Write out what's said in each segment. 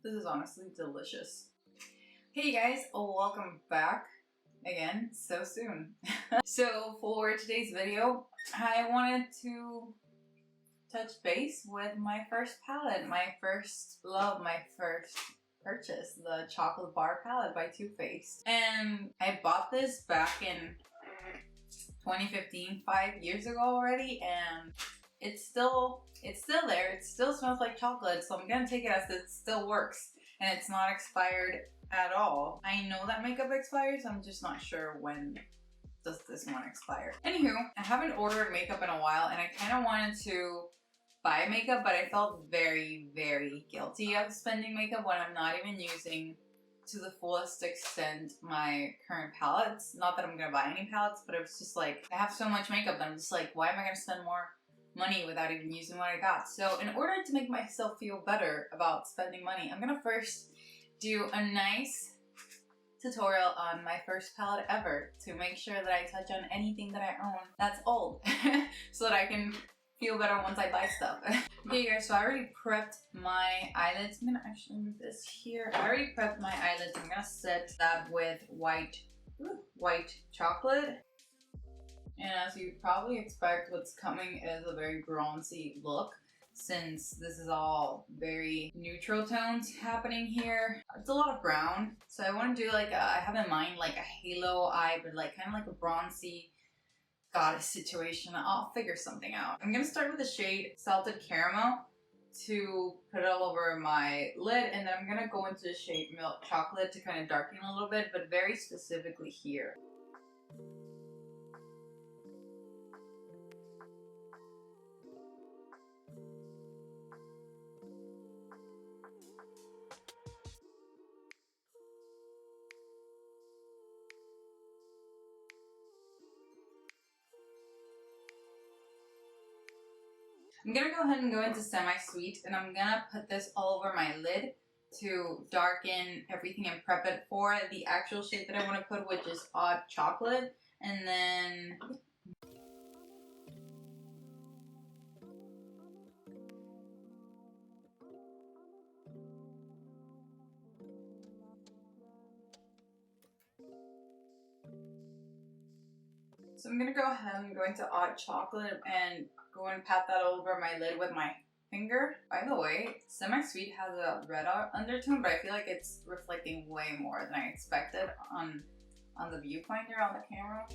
This is honestly delicious. Hey guys, welcome back again so soon. So for today's video, I wanted to touch base with my first palette, my first love, my first purchase, the Chocolate Bar palette by Too Faced. And I bought this back in 2015, 5 years ago already, and it's still there. It still smells like chocolate, so I'm gonna take it as it still works and it's not expired at all. I know that makeup expires, I'm just not sure when does this one expire. Anywho, I haven't ordered makeup in a while and I kind of wanted to buy makeup, but I felt very, very guilty of spending makeup when I'm not even using to the fullest extent my current palettes. Not that I'm gonna buy any palettes, but it was just like, I have so much makeup that I'm just like, why am I gonna spend more money without even using what I got? So in order to make myself feel better about spending money, I'm gonna first do a nice tutorial on my first palette ever to make sure that I touch on anything that I own that's old so that I can feel better once I buy stuff. Okay guys, so I already prepped my eyelids. I'm gonna actually move this here. I already prepped my eyelids. I'm gonna set that with white chocolate. And as you probably expect, what's coming is a very bronzy look, since this is all very neutral tones happening here. It's a lot of brown, so I want to do like I have in mind like a halo eye, but like kind of like a bronzy goddess situation. I'll figure something out. I'm gonna start with the shade Salted Caramel to put it all over my lid, and then I'm gonna go into the shade Milk Chocolate to kind of darken a little bit, but very specifically here. I'm gonna go ahead and go into Semi-Sweet, and I'm gonna put this all over my lid to darken everything and prep it for the actual shade that I want to put, which is Odd Chocolate. And then so I'm gonna go ahead and go into Odd Chocolate and go and pat that all over my lid with my finger. By the way, Semi-Sweet has a red undertone, but I feel like it's reflecting way more than I expected on the viewfinder on the camera.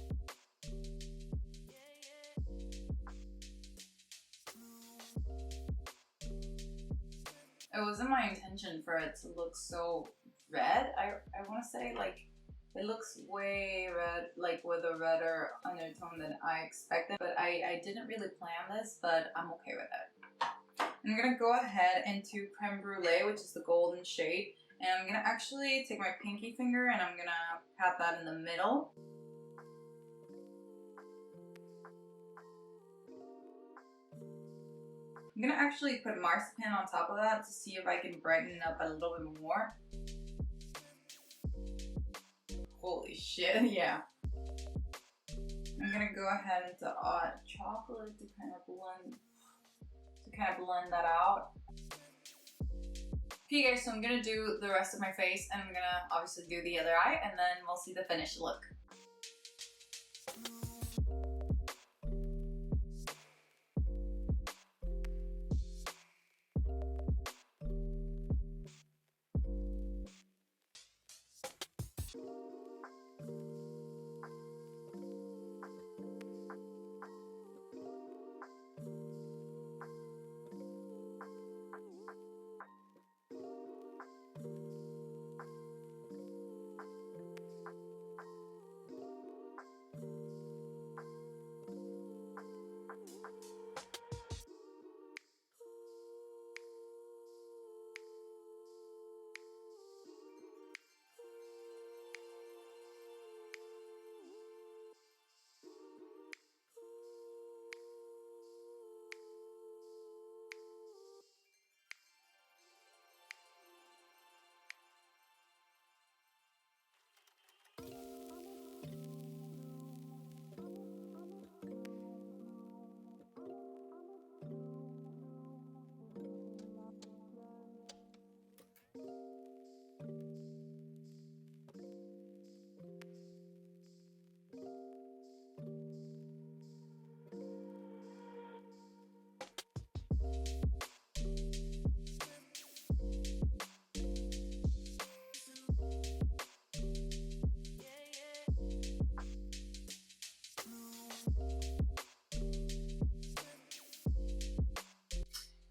It wasn't my intention for it to look so red. I want to say, like, it looks way red, like with a redder undertone than I expected, but I didn't really plan this, but I'm okay with it. I'm gonna go ahead into Creme Brulee, which is the golden shade, and I'm gonna actually take my pinky finger and I'm gonna pat that in the middle. I'm gonna actually put marzipan on top of that to see if I can brighten it up a little bit more. Holy shit, yeah. I'm gonna go ahead into Odd Chocolate to kind of blend that out. Okay guys, so I'm gonna do the rest of my face and I'm gonna obviously do the other eye, and then we'll see the finished look.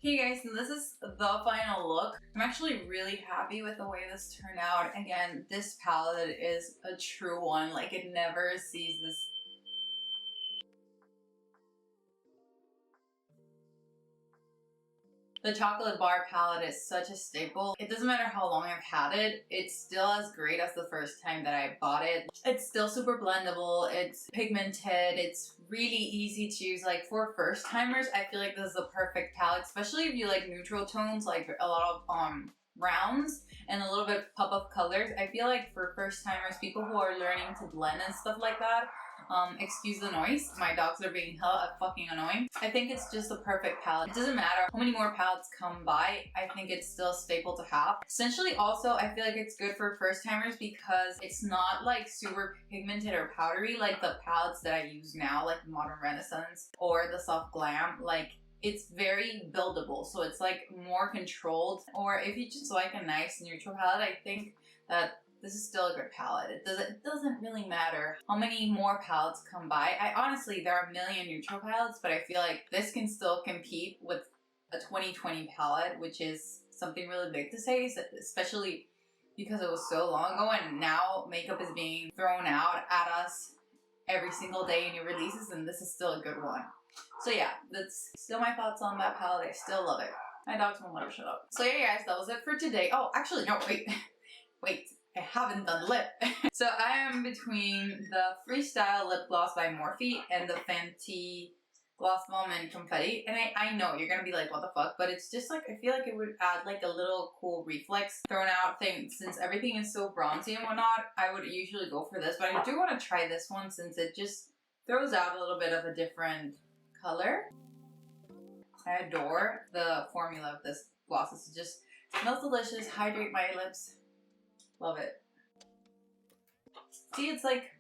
Hey guys, and this is the final look. I'm actually really happy with the way this turned out. Again, this palette is a true one. Like, it never sees this. The chocolate bar palette is such a staple. It doesn't matter how long I've had it, it's still as great as the first time that I bought it. It's still super blendable, it's pigmented, it's really easy to use. Like, for first timers, I feel like this is the perfect palette, especially if you like neutral tones, like a lot of browns and a little bit of pop of colors. I feel like for first timers, people who are learning to blend and stuff like that, excuse the noise, my dogs are being hella fucking annoying. I think it's just the perfect palette. It doesn't matter how many more palettes come by, I think it's still a staple to have. Essentially, also, I feel like it's good for first timers because it's not like super pigmented or powdery like the palettes that I use now, like Modern Renaissance or the Soft Glam. Like, it's very buildable, so it's like more controlled. Or if you just like a nice neutral palette, I think that this is still a good palette. It doesn't really matter how many more palettes come by. Honestly, there are a million neutral palettes, but I feel like this can still compete with a 2020 palette, which is something really big to say, especially because it was so long ago and now makeup is being thrown out at us every single day in new releases, and this is still a good one. So yeah, that's still my thoughts on that palette. I still love it. My dogs won't let her shut up. So yeah, guys, that was it for today. Oh, actually, no, wait. Wait. I haven't done lip. So I am between the Freestyle Lip Gloss by Morphe and the Fenty Gloss Bomb and Confetti. And I know you're gonna be like, what the fuck? But it's just like, I feel like it would add like a little cool reflex thrown out thing. Since everything is so bronzy and whatnot, I would usually go for this. But I do want to try this one since it just throws out a little bit of a different color. I adore the formula of this gloss. It just smells delicious, hydrate my lips. Love it. See, it's like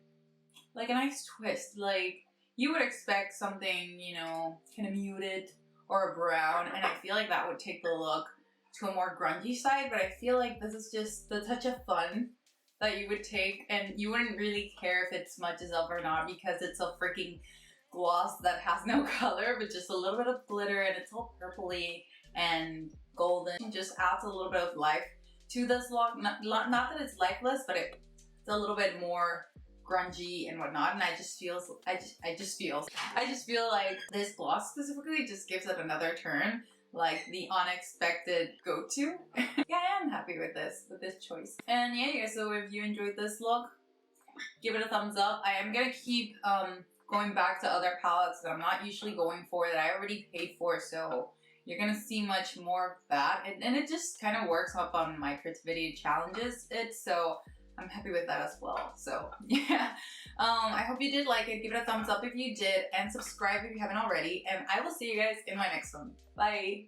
a nice twist. Like, you would expect something, you know, kind of muted or a brown, and I feel like that would take the look to a more grungy side, but I feel like this is just the touch of fun that you would take, and you wouldn't really care if it smudges up or not because it's a freaking gloss that has no color, but just a little bit of glitter, and it's all purpley and golden. It just adds a little bit of life to this look. Not that it's lifeless, but it's a little bit more grungy and whatnot, and I just feel like this gloss specifically just gives it another turn, like the unexpected go-to. Yeah, I am happy with this choice. And yeah, so if you enjoyed this look, give it a thumbs up. I am gonna keep going back to other palettes that I'm not usually going for, that I already paid for, so you're gonna see much more of that, and it just kind of works up on my creativity challenges so I'm happy with that as well. So yeah, I hope you did like it. Give it a thumbs up if you did, and subscribe if you haven't already, and I will see you guys in my next one. Bye.